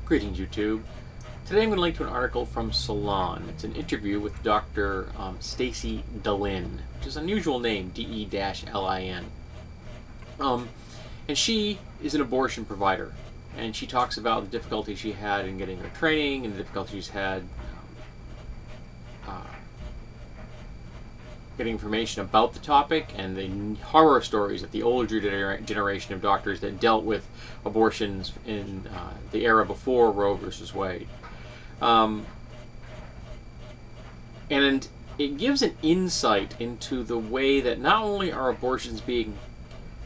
Greetings, YouTube. Today I'm going to link to an article from Salon. It's an interview with Dr. Stacy Delin, which is an unusual name, D-E-L-I-N. And she is an abortion provider, and she talks about the difficulty she had in getting her training and the difficulty she's had getting information about the topic and the horror stories of the older generation of doctors that dealt with abortions in the era before Roe versus Wade. And it gives an insight into the way that not only are abortions being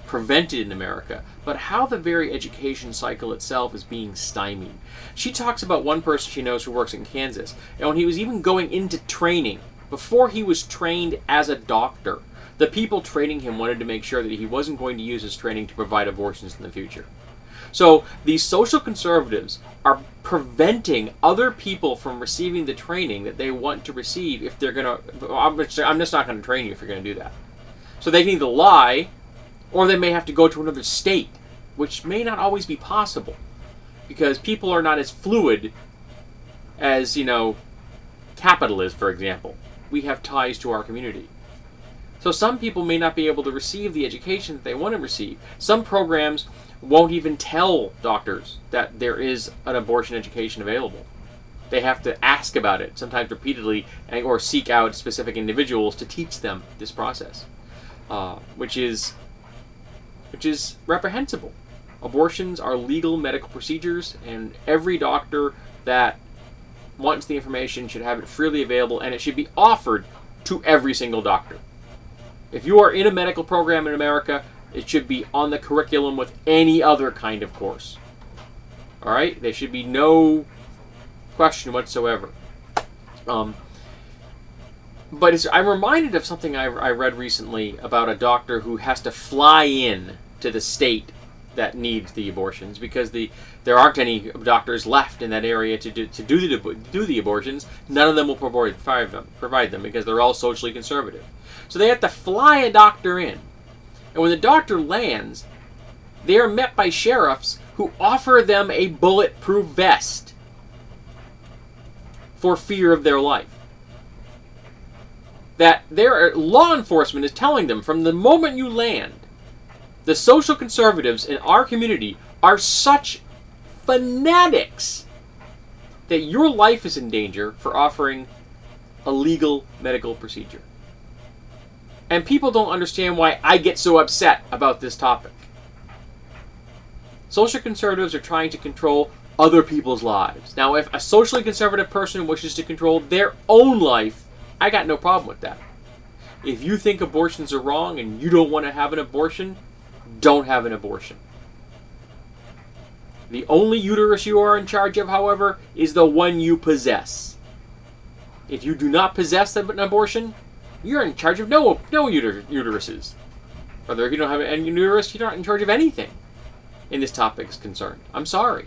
prevented in America, but how the very education cycle itself is being stymied. She talks about one person she knows who works in Kansas, and when he was even going into training, before he was trained as a doctor, the people training him wanted to make sure that he wasn't going to use his training to provide abortions in the future. So these social conservatives are preventing other people from receiving the training that they want to receive if they're going to... I'm just not going to train you if you're going to do that. So they can either lie, or they may have to go to another state, which may not always be possible, because people are not as fluid as, capital is, for example. We have ties to our community. So some people may not be able to receive the education that they want to receive. Some programs won't even tell doctors that there is an abortion education available. They have to ask about it, sometimes repeatedly, or seek out specific individuals to teach them this process, which is reprehensible. Abortions are legal medical procedures, and every doctor that wants the information should have it freely available, and it should be offered to every single doctor. If you are in a medical program in America, it should be on the curriculum with any other kind of course. All right? There should be no question whatsoever. But I'm reminded of something I read recently about a doctor who has to fly in to the state that needs the abortions because there aren't any doctors left in that area to do the abortions. None of them will provide them because they're all socially conservative. So they have to fly a doctor in. And when the doctor lands, they are met by sheriffs who offer them a bulletproof vest for fear of their life. That their law enforcement is telling them from the moment you land, the social conservatives in our community are such fanatics that your life is in danger for offering a legal medical procedure. And people don't understand why I get so upset about this topic. Social conservatives are trying to control other people's lives. Now, if a socially conservative person wishes to control their own life, I got no problem with that. If you think abortions are wrong and you don't want to have an abortion, don't have an abortion. The only uterus you are in charge of, however, is the one you possess. If you do not possess an abortion, you're in charge of no uteruses. Whether you don't have any uterus, you're not in charge of anything in this topic is concerned. I'm sorry.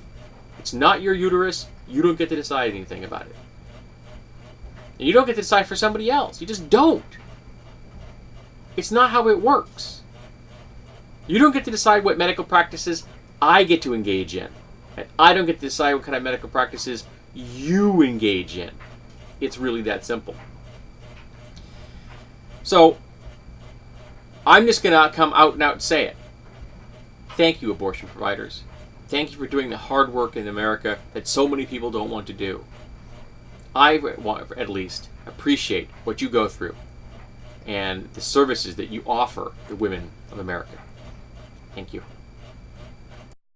It's not your uterus. You don't get to decide anything about it. And you don't get to decide for somebody else. You just don't. It's not how it works. You don't get to decide what medical practices I get to engage in. And I don't get to decide what kind of medical practices you engage in. It's really that simple. So, I'm just going to come out and out and say it. Thank you, abortion providers. Thank you for doing the hard work in America that so many people don't want to do. I, at least, appreciate what you go through and the services that you offer the women of America. Thank you.